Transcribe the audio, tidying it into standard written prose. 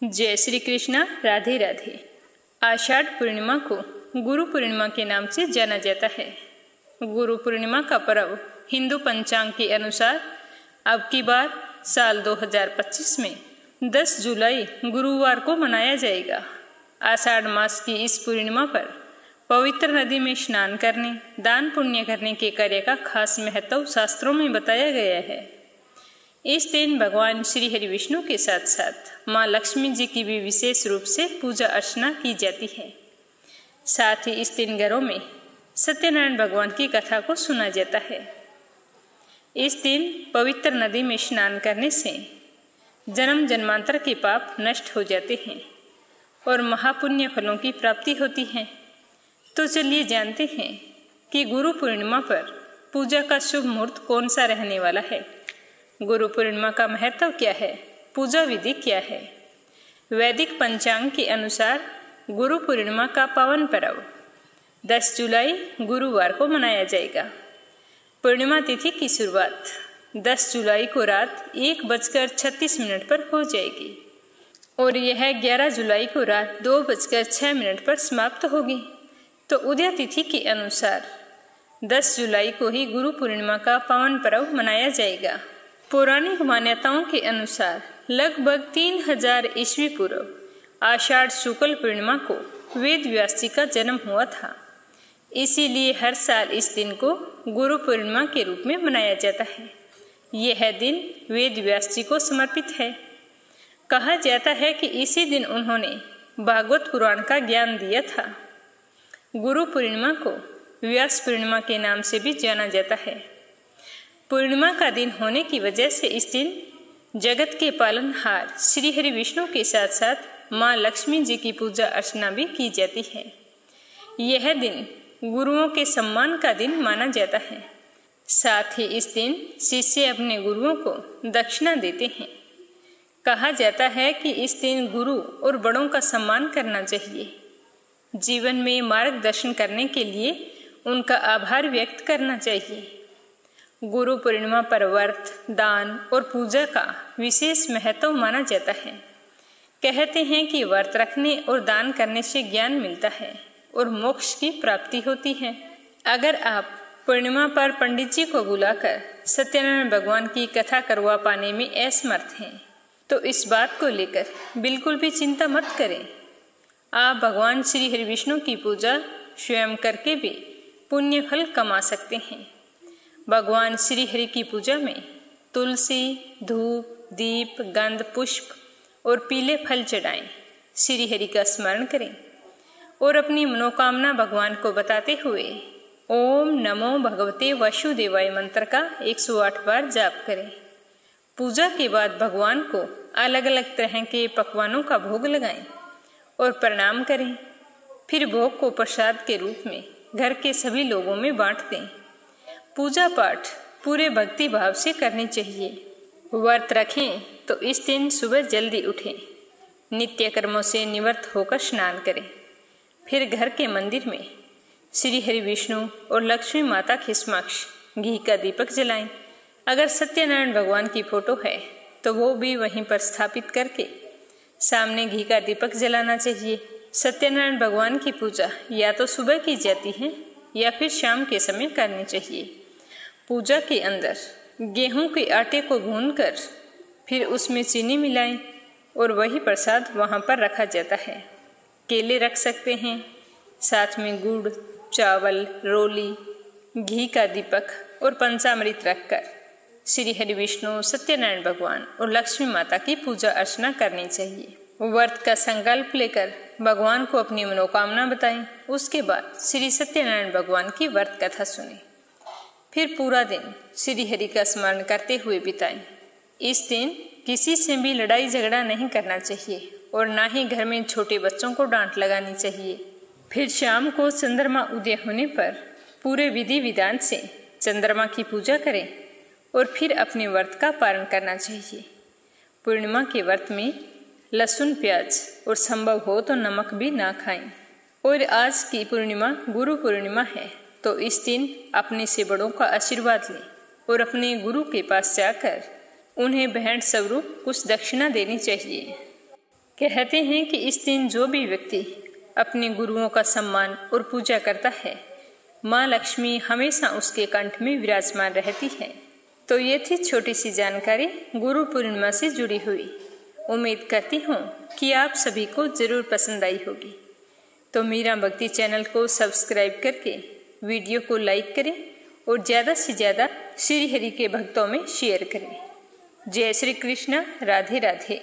जय श्री कृष्णा, राधे राधे। आषाढ़ पूर्णिमा को गुरु पूर्णिमा के नाम से जाना जाता है। गुरु पूर्णिमा का पर्व हिंदू पंचांग के अनुसार अब की बार साल 2025 में 10 जुलाई गुरुवार को मनाया जाएगा। आषाढ़ मास की इस पूर्णिमा पर पवित्र नदी में स्नान करने, दान पुण्य करने के कार्य का खास महत्व शास्त्रों में बताया गया है। इस दिन भगवान श्री हरि विष्णु के साथ साथ माँ लक्ष्मी जी की भी विशेष रूप से पूजा अर्चना की जाती है। साथ ही इस दिन घरों में सत्यनारायण भगवान की कथा को सुना जाता है। इस दिन पवित्र नदी में स्नान करने से जन्म जन्मांतर के पाप नष्ट हो जाते हैं और महापुण्य फलों की प्राप्ति होती है। तो चलिए जानते हैं कि गुरु पूर्णिमा पर पूजा का शुभ मुहूर्त कौन सा रहने वाला है। गुरु पूर्णिमा का महत्व क्या है, पूजा विधि क्या है। वैदिक पंचांग के अनुसार गुरु पूर्णिमा का पावन पर्व 10 जुलाई गुरुवार को मनाया जाएगा। पूर्णिमा तिथि की शुरुआत 10 जुलाई को रात 1:36 पर हो जाएगी और यह 11 जुलाई को रात 2:06 पर समाप्त होगी। तो उदय तिथि के अनुसार 10 जुलाई को ही गुरु पूर्णिमा का पावन पर्व मनाया जाएगा। पौराणिक मान्यताओं के अनुसार लगभग 3000 ईस्वी पूर्व आषाढ़ शुक्ल पूर्णिमा को वेद व्यास जी का जन्म हुआ था। इसीलिए हर साल इस दिन को गुरु पूर्णिमा के रूप में मनाया जाता है। यह दिन वेद व्यास जी को समर्पित है। कहा जाता है कि इसी दिन उन्होंने भागवत पुराण का ज्ञान दिया था। गुरु पूर्णिमा को व्यास पूर्णिमा के नाम से भी जाना जाता है। पूर्णिमा का दिन होने की वजह से इस दिन जगत के पालनहार श्री हरि विष्णु के साथ साथ माँ लक्ष्मी जी की पूजा अर्चना भी की जाती है। यह दिन गुरुओं के सम्मान का दिन माना जाता है। साथ ही इस दिन शिष्य अपने गुरुओं को दक्षिणा देते हैं। कहा जाता है कि इस दिन गुरु और बड़ों का सम्मान करना चाहिए। जीवन में मार्गदर्शन करने के लिए उनका आभार व्यक्त करना चाहिए। गुरु पूर्णिमा पर व्रत, दान और पूजा का विशेष महत्व माना जाता है। कहते हैं कि व्रत रखने और दान करने से ज्ञान मिलता है और मोक्ष की प्राप्ति होती है। अगर आप पूर्णिमा पर पंडित जी को बुलाकर सत्यनारायण भगवान की कथा करवा पाने में असमर्थ हैं, तो इस बात को लेकर बिल्कुल भी चिंता मत करें। आप भगवान श्री हरि विष्णु की पूजा स्वयं करके भी पुण्य फल कमा सकते हैं। भगवान श्री हरि की पूजा में तुलसी, धूप, दीप, गंध, पुष्प और पीले फल चढ़ाएं। श्री हरि का स्मरण करें और अपनी मनोकामना भगवान को बताते हुए ओम नमो भगवते वासुदेवाय मंत्र का 108 बार जाप करें। पूजा के बाद भगवान को अलग अलग तरह के पकवानों का भोग लगाएं और प्रणाम करें। फिर भोग को प्रसाद के रूप में घर के सभी लोगों में बांट दें। पूजा पाठ पूरे भक्ति भाव से करनी चाहिए। व्रत रखें तो इस दिन सुबह जल्दी उठें, नित्य कर्मों से निवृत्त होकर स्नान करें। फिर घर के मंदिर में श्री हरि विष्णु और लक्ष्मी माता के समक्ष घी का दीपक जलाएं। अगर सत्यनारायण भगवान की फोटो है तो वो भी वहीं पर स्थापित करके सामने घी का दीपक जलाना चाहिए। सत्यनारायण भगवान की पूजा या तो सुबह की जाती है या फिर शाम के समय करनी चाहिए। पूजा के अंदर गेहूं के आटे को भूनकर फिर उसमें चीनी मिलाएं और वही प्रसाद वहां पर रखा जाता है। केले रख सकते हैं, साथ में गुड़, चावल, रोली, घी का दीपक और पंचामृत रखकर श्री हरि विष्णु, सत्यनारायण भगवान और लक्ष्मी माता की पूजा अर्चना करनी चाहिए। व्रत का संकल्प लेकर भगवान को अपनी मनोकामना बताएं। उसके बाद श्री सत्यनारायण भगवान की व्रत कथा सुनें। फिर पूरा दिन श्री हरि का स्मरण करते हुए बिताएं। इस दिन किसी से भी लड़ाई झगड़ा नहीं करना चाहिए और ना ही घर में छोटे बच्चों को डांट लगानी चाहिए। फिर शाम को चंद्रमा उदय होने पर पूरे विधि विधान से चंद्रमा की पूजा करें और फिर अपने व्रत का पालन करना चाहिए। पूर्णिमा के व्रत में लहसुन, प्याज और संभव हो तो नमक भी ना खाएं। और आज की पूर्णिमा गुरु पूर्णिमा है, तो इस दिन अपने से बड़ों का आशीर्वाद लें और अपने गुरु के पास जाकर उन्हें भेंट स्वरूप कुछ दक्षिणा देनी चाहिए। कहते हैं कि इस दिन जो भी व्यक्ति अपने गुरुओं का सम्मान और पूजा करता है, माँ लक्ष्मी हमेशा उसके कंठ में विराजमान रहती है। तो ये थी छोटी सी जानकारी गुरु पूर्णिमा से जुड़ी हुई। उम्मीद करती हूँ कि आप सभी को ज़रूर पसंद आई होगी। तो मीरा भक्ति चैनल को सब्सक्राइब करके वीडियो को लाइक करें और ज़्यादा से ज़्यादा श्री हरि के भक्तों में शेयर करें। जय श्री कृष्ण। राधे राधे।